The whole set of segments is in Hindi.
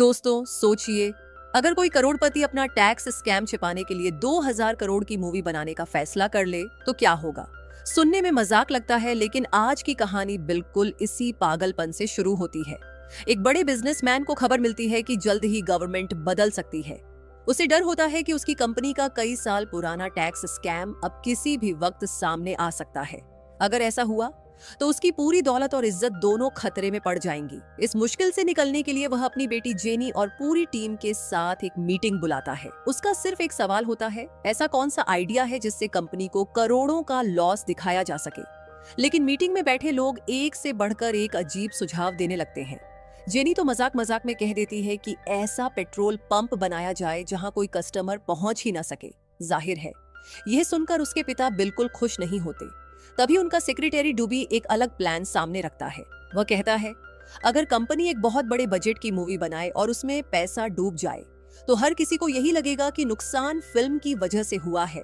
दोस्तों सोचिए, अगर कोई करोड़पति अपना टैक्स स्कैम छिपाने के लिए 2000 करोड़ की मूवी बनाने का फैसला कर ले तो क्या होगा। सुनने में मजाक लगता है, लेकिन आज की कहानी बिल्कुल इसी पागलपन से शुरू होती है। एक बड़े बिजनेसमैन को खबर मिलती है कि जल्द ही गवर्नमेंट बदल सकती है। उसे डर होता है कि उसकी कंपनी का कई साल पुराना टैक्स स्कैम अब किसी भी वक्त सामने आ सकता है। अगर ऐसा हुआ तो उसकी पूरी दौलत और इज्जत दोनों खतरे में पड़ जाएंगी। इस मुश्किल से निकलने के लिए वह अपनी बेटी जेनी और पूरी टीम के साथ एक मीटिंग बुलाता है। उसका सिर्फ एक सवाल होता है, ऐसा कौन सा आइडिया है जिससे कंपनी को करोड़ों का लॉस दिखाया जा सके। लेकिन मीटिंग में बैठे लोग एक से बढ़कर एक अजीब सुझाव देने लगते हैं। जेनी तो मजाक मजाक में कह देती है कि ऐसा पेट्रोल पंप बनाया जाए जहां कोई कस्टमर पहुंच ही ना सके। जाहिर है, यह सुनकर उसके पिता बिल्कुल खुश नहीं होते। तभी उनका सेक्रेटरी डूबी एक अलग प्लान सामने रखता है। वह कहता है, अगर कंपनी एक बहुत बड़े बजट की मूवी बनाए और उसमें पैसा डूब जाए तो हर किसी को यही लगेगा कि नुकसान फिल्म की वजह से हुआ है।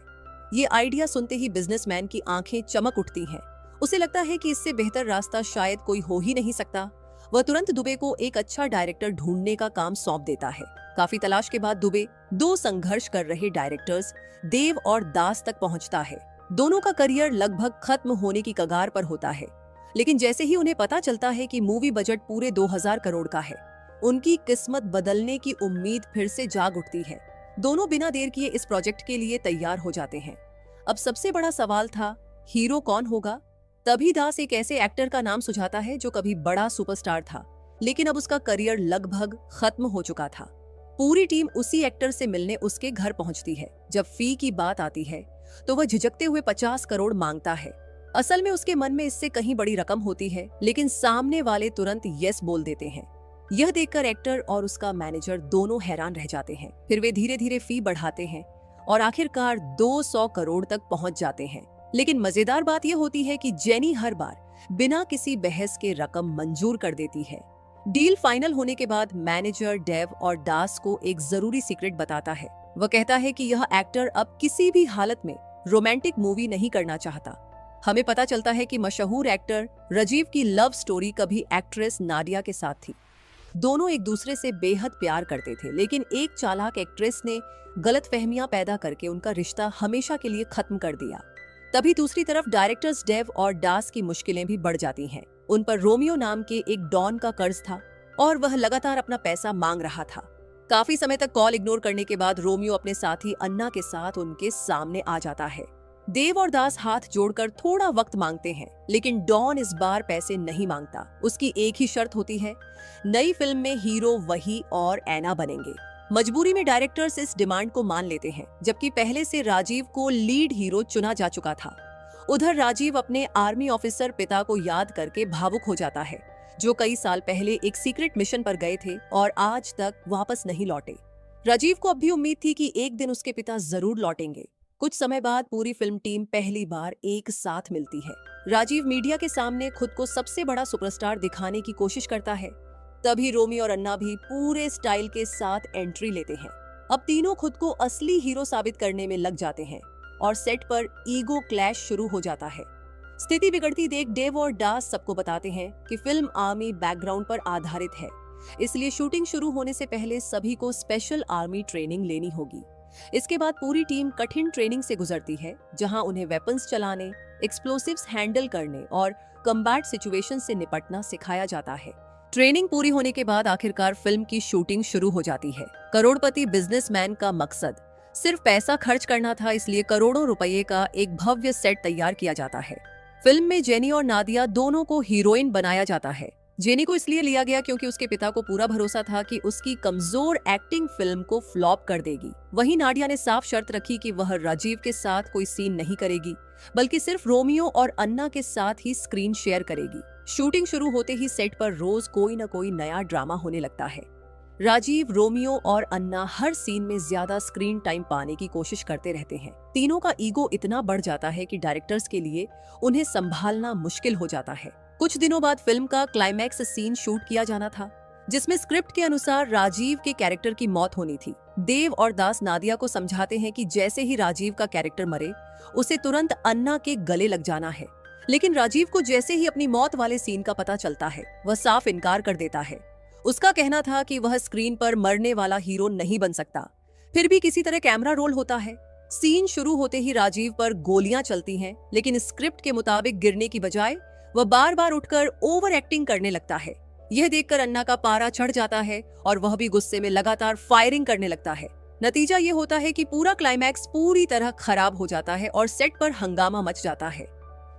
ये आइडिया सुनते ही बिजनेसमैन की आंखें चमक उठती हैं। उसे लगता है कि इससे बेहतर रास्ता शायद कोई हो ही नहीं सकता। वह तुरंत दुबे को एक अच्छा डायरेक्टर ढूंढने का काम सौंप देता है। काफी तलाश के बाद दुबे दो संघर्ष कर रहे डायरेक्टर्स देव और दास तक पहुंचता है। दोनों का करियर लगभग खत्म होने की कगार पर होता है, लेकिन जैसे ही उन्हें पता चलता है कि मूवी बजट पूरे 2000 करोड़ का है, उनकी किस्मत बदलने की उम्मीद फिर से जाग उठती है। दोनों बिना देर किए इस प्रोजेक्ट के लिए तैयार हो जाते हैं। अब सबसे बड़ा सवाल था, हीरो कौन होगा। तभी दास एक ऐसे एक्टर का नाम सुझाता है जो कभी बड़ा सुपरस्टार था, लेकिन अब उसका करियर लगभग खत्म हो चुका था। पूरी टीम उसी एक्टर से मिलने उसके घर पहुंचती है। जब फी की बात आती है तो वह झिझकते हुए 50 करोड़ मांगता है। असल में उसके मन में इससे कहीं बड़ी रकम होती है, लेकिन सामने वाले तुरंत यस बोल देते हैं। यह देखकर एक्टर और उसका मैनेजर दोनों हैरान रह जाते हैं। फिर वे धीरे धीरे फी बढ़ाते हैं और आखिरकार 200 करोड़ तक पहुंच जाते हैं। लेकिन मजेदार बात यह होती है कि जेनी हर बार बिना किसी बहस के रकम मंजूर कर देती है। डील फाइनल होने के बाद मैनेजर डेव और दास को एक जरूरी सीक्रेट बताता है। वह कहता है कि यह एक्टर अब किसी भी हालत में रोमांटिक मूवी नहीं करना चाहता। हमें पता चलता है कि मशहूर एक्टर राजीव की लव स्टोरी कभी एक्ट्रेस नाडिया के साथ थी। दोनों एक दूसरे से बेहद प्यार करते थे, लेकिन एक चालाक एक्ट्रेस ने गलतफहमियां पैदा करके उनका रिश्ता हमेशा के लिए खत्म कर दिया। तभी दूसरी तरफ डायरेक्टर्स डेव और दास की मुश्किलें भी बढ़ जाती हैं। उन पर रोमियो नाम के एक डॉन का कर्ज था और वह लगातार अपना पैसा मांग रहा था। काफी समय तक कॉल इग्नोर करने के बाद रोमियो अपने साथी अन्ना के साथ उनके सामने आ जाता है। देव और दास हाथ जोड़कर थोड़ा वक्त मांगते हैं, लेकिन डॉन इस बार पैसे नहीं मांगता। उसकी एक ही शर्त होती है, नई फिल्म में हीरो वही और ऐना बनेंगे। मजबूरी में डायरेक्टर्स इस डिमांड को मान लेते हैं, जबकि पहले से राजीव को लीड हीरो चुना जा चुका था। उधर राजीव अपने आर्मी ऑफिसर पिता को याद करके भावुक हो जाता है, जो कई साल पहले एक सीक्रेट मिशन पर गए थे और आज तक वापस नहीं लौटे। राजीव को अब भी उम्मीद थी कि एक दिन उसके पिता जरूर लौटेंगे। कुछ समय बाद पूरी फिल्म टीम पहली बार एक साथ मिलती है। राजीव मीडिया के सामने खुद को सबसे बड़ा सुपरस्टार दिखाने की कोशिश करता है। तभी रोमी और अन्ना भी पूरे स्टाइल के साथ एंट्री लेते हैं। अब तीनों खुद को असली हीरो साबित करने में लग जाते हैं और सेट पर ईगो क्लैश शुरू हो जाता है। स्थिति बिगड़ती देख डेव और दास सबको बताते हैं कि फिल्म आर्मी बैकग्राउंड पर आधारित है, इसलिए शूटिंग शुरू होने से पहले सभी को स्पेशल आर्मी ट्रेनिंग लेनी होगी। इसके बाद पूरी टीम कठिन ट्रेनिंग से गुजरती है, जहां उन्हें वेपन्स चलाने, एक्सप्लोसिव्स हैंडल करने और कम्बैट सिचुएशन से निपटना सिखाया जाता है। ट्रेनिंग पूरी होने के बाद आखिरकार फिल्म की शूटिंग शुरू हो जाती है। करोड़पति बिजनेसमैन का मकसद सिर्फ पैसा खर्च करना था, इसलिए करोड़ों रुपए का एक भव्य सेट तैयार किया जाता है। फिल्म में जेनी और नादिया दोनों को हीरोइन बनाया जाता है। जेनी को इसलिए लिया गया क्योंकि उसके पिता को पूरा भरोसा था कि उसकी कमजोर एक्टिंग फिल्म को फ्लॉप कर देगी। वहीं नाडिया ने साफ शर्त रखी कि वह राजीव के साथ कोई सीन नहीं करेगी, बल्कि सिर्फ रोमियो और अन्ना के साथ ही स्क्रीन शेयर करेगी। शूटिंग शुरू होते ही सेट पर रोज कोई न कोई नया ड्रामा होने लगता है। राजीव, रोमियो और अन्ना हर सीन में ज्यादा स्क्रीन टाइम पाने की कोशिश करते रहते हैं। तीनों का ईगो इतना बढ़ जाता है कि डायरेक्टर्स के लिए उन्हें संभालना मुश्किल हो जाता है। कुछ दिनों बाद फिल्म का क्लाइमैक्स सीन शूट किया जाना था, जिसमें स्क्रिप्ट के अनुसार राजीव के कैरेक्टर की मौत होनी थी। देव और दास नादिया को समझाते हैं कि जैसे ही राजीव का कैरेक्टर मरे, उसे तुरंत अन्ना के गले लग जाना है। लेकिन राजीव को जैसे ही अपनी मौत वाले सीन का पता चलता है, वह साफ इनकार कर देता है। उसका कहना था कि वह स्क्रीन पर मरने वाला हीरो नहीं बन सकता। फिर भी किसी तरह कैमरा रोल होता है। सीन शुरू होते ही राजीव पर गोलियां चलती हैं, लेकिन स्क्रिप्ट के मुताबिक गिरने की बजाय वह बार बार उठकर ओवर एक्टिंग करने लगता है। यह देखकर अन्ना का पारा चढ़ जाता है और वह भी गुस्से में लगातार फायरिंग करने लगता है। नतीजा ये होता है कि पूरा क्लाइमैक्स पूरी तरह खराब हो जाता है और सेट पर हंगामा मच जाता है।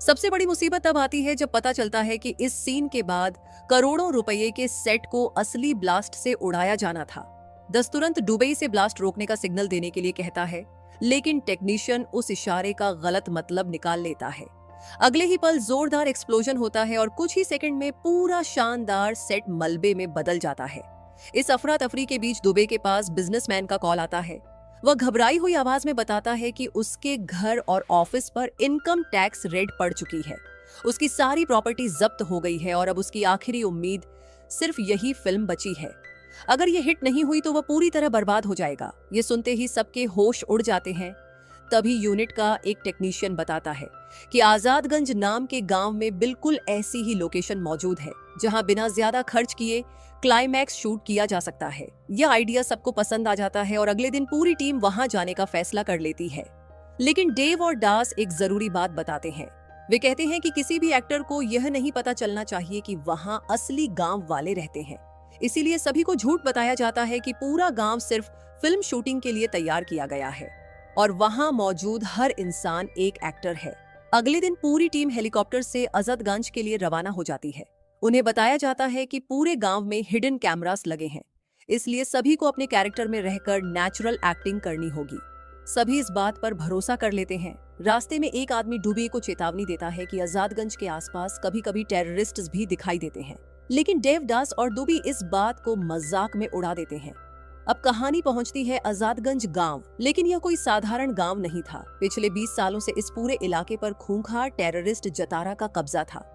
सबसे बड़ी मुसीबत तब आती है जब पता चलता है कि इस सीन के बाद करोड़ों रुपए के सेट को असली ब्लास्ट से उड़ाया जाना था। दस तुरंत दुबई से ब्लास्ट रोकने का सिग्नल देने के लिए कहता है, लेकिन टेक्नीशियन उस इशारे का गलत मतलब निकाल लेता है। अगले ही पल जोरदार एक्सप्लोजन होता है और कुछ ही सेकंड में पूरा शानदार सेट मलबे में बदल जाता है। इस अफरा तफरी के बीच दुबे के पास बिजनेसमैन का कॉल आता है। वह घबराई हुई आवाज में बताता है कि उसके घर और ऑफिस पर इनकम टैक्स रेड पड़ चुकी है। उसकी सारी प्रॉपर्टी जब्त हो गई है और अब उसकी आखिरी उम्मीद सिर्फ यही फिल्म बची है। अगर ये हिट नहीं हुई तो वह पूरी तरह बर्बाद हो जाएगा। ये सुनते ही सबके होश उड़ जाते हैं। तभी यूनिट का एक टेक्नीशियन बताता है कि आजादगंज नाम के गांव में बिल्कुल ऐसी ही लोकेशन मौजूद है जहां बिना ज्यादा खर्च किए क्लाइमैक्स शूट किया जा सकता है। यह आइडिया सबको पसंद आ जाता है और अगले दिन पूरी टीम वहां जाने का फैसला कर लेती है। लेकिन डेव और दास एक जरूरी बात बताते हैं। वे कहते हैं कि किसी भी एक्टर को यह नहीं पता चलना चाहिए कि वहां असली गांव वाले रहते हैं। इसीलिए सभी को झूठ बताया जाता है कि पूरा गांव सिर्फ फिल्म शूटिंग के लिए तैयार किया गया है और वहां मौजूद हर इंसान एक एक्टर है। अगले दिन पूरी टीम हेलीकॉप्टर से अजदगंज के लिए रवाना हो जाती है। उन्हें बताया जाता है कि पूरे गांव में हिडन कैमरास लगे हैं, इसलिए सभी को अपने कैरेक्टर में रहकर नेचुरल एक्टिंग करनी होगी। सभी इस बात पर भरोसा कर लेते हैं। रास्ते में एक आदमी डुबे को चेतावनी देता है कि आजादगंज के आसपास कभी कभी टेररिस्ट भी दिखाई देते हैं, लेकिन देवदास और दुबी इस बात को मजाक में उड़ा देते हैं। अब कहानी पहुंचती है आजादगंज गांव, लेकिन यह कोई साधारण गांव नहीं था। पिछले 20 सालों से इस पूरे इलाके पर खूंखार टेररिस्ट जतारा का कब्जा था।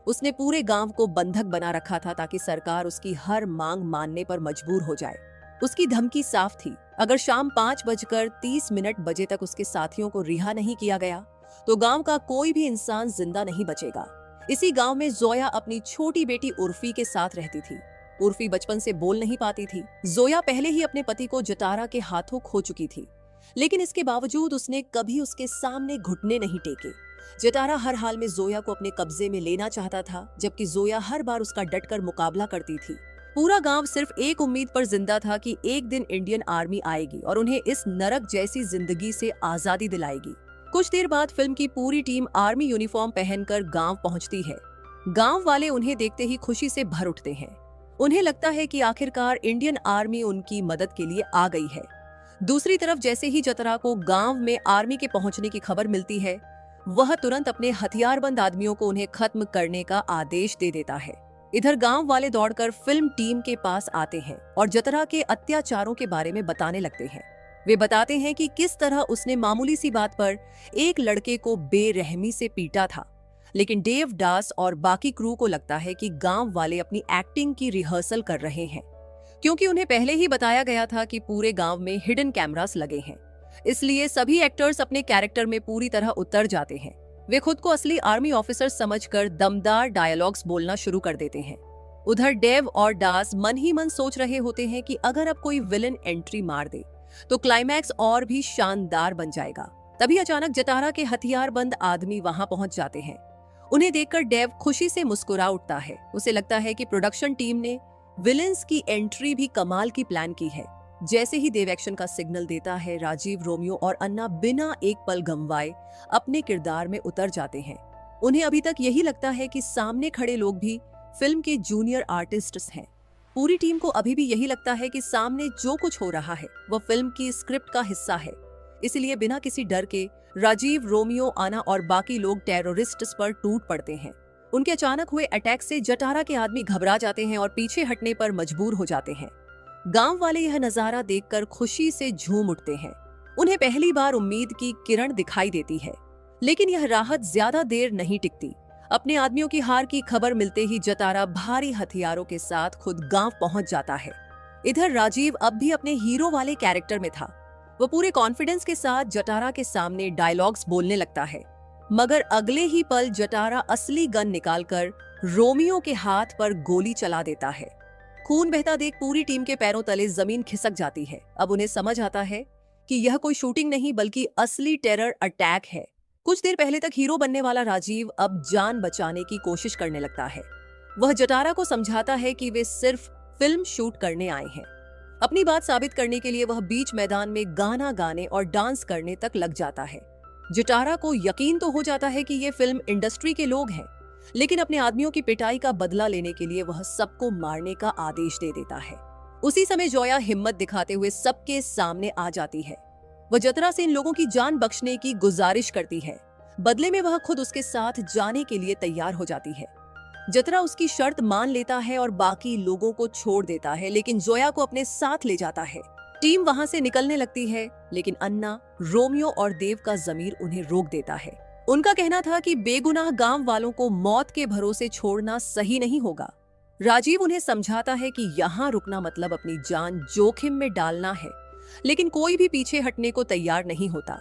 उसने पूरे गांव को बंधक बना रखा था ताकि सरकार उसकी हर मांग मानने पर मजबूर हो जाए। उसकी धमकी साफ थी, अगर शाम 5:30 बजे तक उसके साथियों को रिहा नहीं किया गया तो गांव का कोई भी इंसान जिंदा नहीं बचेगा। इसी गांव में जोया अपनी छोटी बेटी उर्फी के साथ रहती थी। उर्फी बचपन से बोल नहीं पाती थी। जोया पहले ही अपने पति को जतारा के हाथों खो चुकी थी, लेकिन इसके बावजूद उसने कभी उसके सामने घुटने नहीं टेके। जतारा हर हाल में जोया को अपने कब्जे में लेना चाहता था, जबकि जोया हर बार उसका डटकर मुकाबला करती थी। पूरा गांव सिर्फ एक उम्मीद पर जिंदा था कि एक दिन इंडियन आर्मी आएगी और उन्हें इस नरक जैसी जिंदगी से आजादी दिलाएगी। कुछ देर बाद फिल्म की पूरी टीम आर्मी यूनिफॉर्म पहनकर गांव पहुंचती है। गांव वाले उन्हें देखते ही खुशी से भर उठते हैं। उन्हें लगता है कि आखिरकार इंडियन आर्मी उनकी मदद के लिए आ गई है। दूसरी तरफ जैसे ही जतरा को गांव में आर्मी के पहुंचने की खबर मिलती है, वह तुरंत अपने हथियारबंद आदमियों को उन्हें खत्म करने का आदेश दे देता है। इधर गांव वाले दौड़कर फिल्म टीम के पास आते हैं और जतरा के अत्याचारों के बारे में बताने लगते हैं। वे बताते हैं कि किस तरह उसने मामूली सी बात पर एक लड़के को बेरहमी से पीटा था। लेकिन डेव दास और बाकी क्रू को लगता है कि गांव वाले अपनी एक्टिंग की रिहर्सल कर रहे हैं, क्योंकि उन्हें पहले ही बताया गया था कि पूरे गांव में हिडन कैमरास लगे हैं। इसलिए सभी एक्टर्स अपने कैरेक्टर में पूरी तरह उतर जाते हैं। वे खुद को असली आर्मी ऑफिसर समझकर दमदार डायलॉग्स बोलना शुरू कर देते हैं। उधर डेव और दास मन ही मन सोच रहे होते हैं कि अगर अब कोई विलन एंट्री मार दे तो क्लाइमैक्स और भी शानदार बन जाएगा। तभी अचानक जतारा के हथियारबंद आदमी वहां पहुंच जाते हैं। उन्हें देखकर डेव खुशी से मुस्कुरा उठता है। उसे लगता है कि प्रोडक्शन टीम ने विलेंस की एंट्री भी कमाल की प्लान की है। जैसे ही देव एक्शन का सिग्नल देता है, राजीव, रोमियो और अन्ना बिना एक पल गंवाए अपने किरदार में उतर जाते हैं। उन्हें अभी तक यही लगता है कि सामने खड़े लोग भी फिल्म के जूनियर आर्टिस्ट्स हैं। पूरी टीम को अभी भी यही लगता है कि सामने जो कुछ हो रहा है वह फिल्म की स्क्रिप्ट का हिस्सा है। इसलिए बिना किसी डर के राजीव, रोमियो, अन्ना और बाकी लोग टेररिस्ट्स पर टूट पड़ते हैं। उनके अचानक हुए अटैक से जटारा के आदमी घबरा जाते हैं और पीछे हटने पर मजबूर हो जाते हैं। गांव वाले यह नजारा देखकर खुशी से झूम उठते हैं। उन्हें पहली बार उम्मीद की किरण दिखाई देती है, लेकिन यह राहत ज्यादा देर नहीं टिकती। अपने आदमियों की हार की खबर मिलते ही जतारा भारी हथियारों के साथ खुद गांव पहुंच जाता है। इधर राजीव अब भी अपने हीरो वाले कैरेक्टर में था। वो पूरे कॉन्फिडेंस के साथ जटारा के सामने डायलॉग्स बोलने लगता है, मगर अगले ही पल जटारा असली गन निकालकर रोमियो के हाथ पर गोली चला देता है। खून बहता देख पूरी टीम के पैरों तले जमीन खिसक जाती है। अब उन्हें समझ आता है कि यह कोई शूटिंग नहीं बल्कि असली टेरर अटैक है। कुछ देर पहले तक हीरो बनने वाला राजीव अब जान बचाने की कोशिश करने लगता है। वह जटारा को समझाता है कि वे सिर्फ फिल्म शूट करने आए हैं। अपनी बात साबित करने के लिए वह बीच मैदान में गाना गाने और डांस करने तक लग जाता है। जटारा को यकीन तो हो जाता है कि ये फिल्म इंडस्ट्री के लोग हैं, लेकिन अपने आदमियों की पिटाई का बदला लेने के लिए वह सबको मारने का आदेश दे देता है। उसी समय जोया हिम्मत दिखाते हुए सबके सामने आ जाती है। वह जतरा से इन लोगों की जान बख्शने की गुजारिश करती है। बदले में वह खुद उसके साथ जाने के लिए तैयार हो जाती है। जतरा उसकी शर्त मान लेता है और बाकी लोगों को छोड़ देता है, लेकिन जोया को अपने साथ ले जाता है। टीम वहां से निकलने लगती है, लेकिन अन्ना, रोमियो और देव का ज़मीर उन्हें रोक देता है। उनका कहना था कि बेगुनाह गांव वालों को मौत के भरोसे छोड़ना सही नहीं होगा। राजीव उन्हें समझाता है कि यहाँ रुकना मतलब अपनी जान जोखिम में डालना है, लेकिन कोई भी पीछे हटने को तैयार नहीं होता।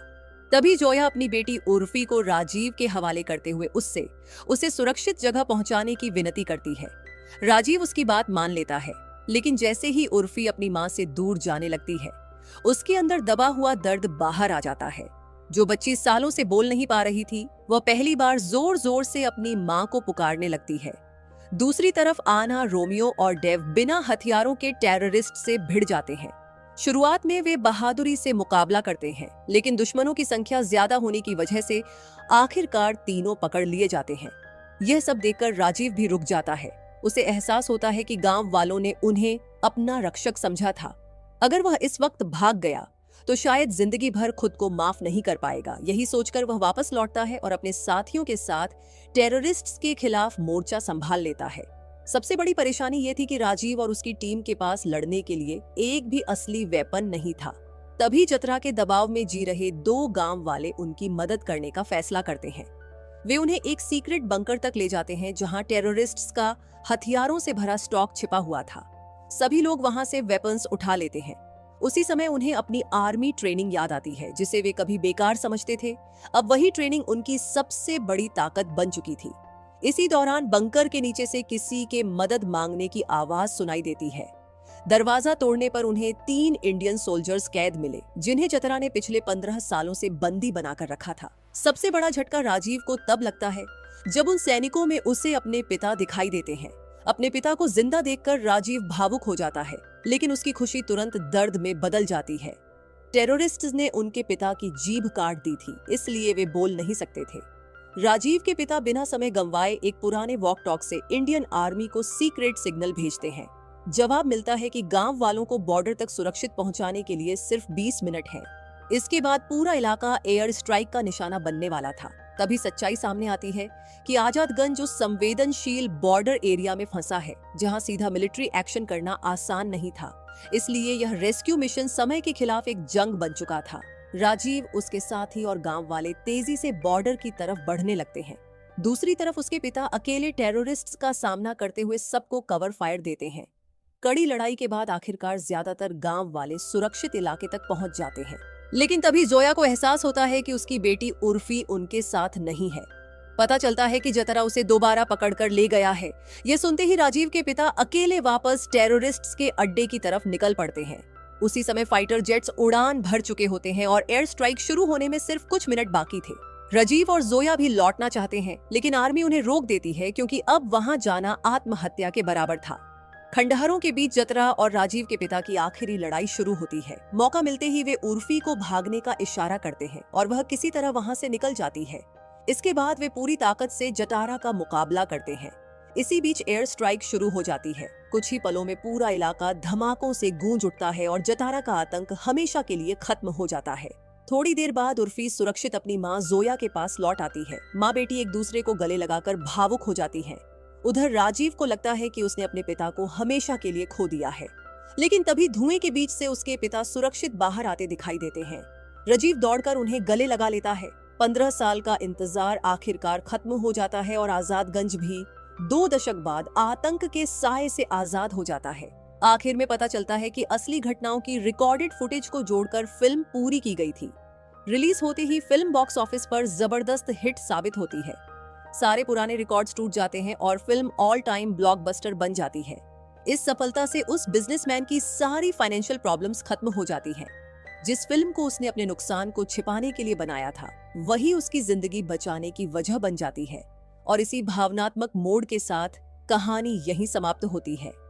तभी जोया अपनी बेटी उर्फी को राजीव के हवाले करते हुए उसे सुरक्षित जगह पहुंचाने की विनती करती है। राजीव उसकी बात मान लेता है, लेकिन जैसे ही उर्फी अपनी मां से दूर जाने लगती है, उसके अंदर दबा हुआ दर्द बाहर आ जाता है। जो बच्ची सालों से बोल नहीं पा रही थी, वह पहली बार जोर जोर से अपनी मां को पुकारने लगती है। दूसरी तरफ आना, रोमियो और डेव बिना हथियारों के टेररिस्ट से भिड़ जाते हैं। शुरुआत में वे बहादुरी से मुकाबला करते हैं, लेकिन दुश्मनों की संख्या ज्यादा होने की वजह से आखिरकार तीनों पकड़ लिए जाते हैं। यह सब देखकर राजीव भी रुक जाता है। उसे एहसास होता है कि गांव वालों ने उन्हें अपना रक्षक समझा था। अगर वह इस वक्त भाग गया तो शायद जिंदगी भर खुद को माफ नहीं कर पाएगा। यही सोचकर वह वापस लौटता है और अपने साथियों के साथ टेररिस्ट्स के खिलाफ मोर्चा संभाल लेता है। सबसे बड़ी परेशानी यह थी कि राजीव और उसकी टीम के पास लड़ने के लिए एक भी असली वेपन नहीं था। तभी जतरा के दबाव में जी रहे दो गांव वाले उनकी मदद करने का फैसला करते हैं। वे उन्हें एक सीक्रेट बंकर तक ले जाते हैं, जहां टेररिस्ट्स का हथियारों से भरा स्टॉक छिपा हुआ था। सभी लोग वहां से वेपन्स उठा लेते हैं। उसी समय उन्हें अपनी आर्मी ट्रेनिंग याद आती है, जिसे वे कभी बेकार समझते थे। अब वही ट्रेनिंग उनकी सबसे बड़ी ताकत बन चुकी थी। इसी दौरान बंकर के नीचे से किसी के मदद मांगने की आवाज सुनाई देती है। दरवाजा तोड़ने पर उन्हें 3 इंडियन सोल्जर्स कैद मिले, जिन्हें जतरा ने पिछले 15 सालों से बंदी बनाकर रखा था। सबसे बड़ा झटका राजीव को तब लगता है जब उन सैनिकों में उसे अपने पिता दिखाई देते हैं। अपने पिता को जिंदा देखकर राजीव भावुक हो जाता है, लेकिन उसकी खुशी तुरंत दर्द में बदल जाती है। टेररिस्ट्स ने उनके पिता की जीभ काट दी थी, इसलिए वे बोल नहीं सकते थे। राजीव के पिता बिना समय गंवाए एक पुराने वॉक टॉक से इंडियन आर्मी को सीक्रेट सिग्नल भेजते हैं। जवाब मिलता है कि गांव वालों को बॉर्डर तक सुरक्षित पहुंचाने के लिए सिर्फ 20 मिनट हैं। इसके बाद पूरा इलाका एयर स्ट्राइक का निशाना बनने वाला था। तभी सच्चाई सामने आती है कि आजादगंज उस संवेदनशील बॉर्डर एरिया में फंसा है, जहां सीधा मिलिट्री एक्शन करना आसान नहीं था। इसलिए यह रेस्क्यू मिशन समय के खिलाफ एक जंग बन चुका था। राजीव, उसके साथी और गांव वाले तेजी से बॉर्डर की तरफ बढ़ने लगते हैं। दूसरी तरफ उसके पिता अकेले टेररिस्ट्स का सामना करते हुए सबको कवर फायर देते हैं। कड़ी लड़ाई के बाद आखिरकार ज्यादातर गांव वाले सुरक्षित इलाके तक पहुंच जाते हैं, लेकिन तभी जोया को एहसास होता है कि उसकी बेटी उर्फी उनके साथ नहीं है। पता चलता है कि जतरा उसे दोबारा पकड़कर ले गया है। ये सुनते ही राजीव के पिता अकेले वापस टेररिस्ट्स के अड्डे की तरफ निकल पड़ते हैं। उसी समय फाइटर जेट्स उड़ान भर चुके होते हैं और एयर स्ट्राइक शुरू होने में सिर्फ कुछ मिनट बाकी थे। राजीव और जोया भी लौटना चाहते हैं, लेकिन आर्मी उन्हें रोक देती है, क्योंकि अब वहां जाना आत्महत्या के बराबर था। खंडहरों के बीच जतरा और राजीव के पिता की आखिरी लड़ाई शुरू होती है। मौका मिलते ही वे उर्फी को भागने का इशारा करते हैं और वह किसी तरह वहां से निकल जाती है। इसके बाद वे पूरी ताकत से जटारा का मुकाबला करते हैं। इसी बीच एयर स्ट्राइक शुरू हो जाती है। कुछ ही पलों में पूरा इलाका धमाकों से गूंज उठता है और जटारा का आतंक हमेशा के लिए खत्म हो जाता है। थोड़ी देर बाद उर्फी सुरक्षित अपनी माँ जोया के पास लौट आती है। माँ बेटी एक दूसरे को गले लगाकर भावुक हो जाती है। उधर राजीव को लगता है कि उसने अपने पिता को हमेशा के लिए खो दिया है, लेकिन तभी धुएं के बीच से उसके पिता सुरक्षित बाहर आते दिखाई देते हैं। राजीव दौड़कर उन्हें गले लगा लेता है। 15 साल का इंतजार आखिरकार खत्म हो जाता है और आजादगंज भी 2 दशक बाद आतंक के साए से आजाद हो जाता है। आखिर में पता चलता है कि असली घटनाओं की रिकॉर्डेड फुटेज को जोड़कर फिल्म पूरी की गई थी। रिलीज होते ही फिल्म बॉक्स ऑफिस पर जबरदस्त हिट साबित होती है। सारे पुराने रिकॉर्ड्स टूट जाते हैं और फिल्म ऑल टाइम ब्लॉकबस्टर बन जाती है। इस सफलता से उस बिजनेसमैन की सारी फाइनेंशियल प्रॉब्लम्स खत्म हो जाती हैं। जिस फिल्म को उसने अपने नुकसान को छिपाने के लिए बनाया था, वही उसकी जिंदगी बचाने की वजह बन जाती है। और इसी भावनात्मक मोड़ के साथ कहानी यहीं समाप्त होती है।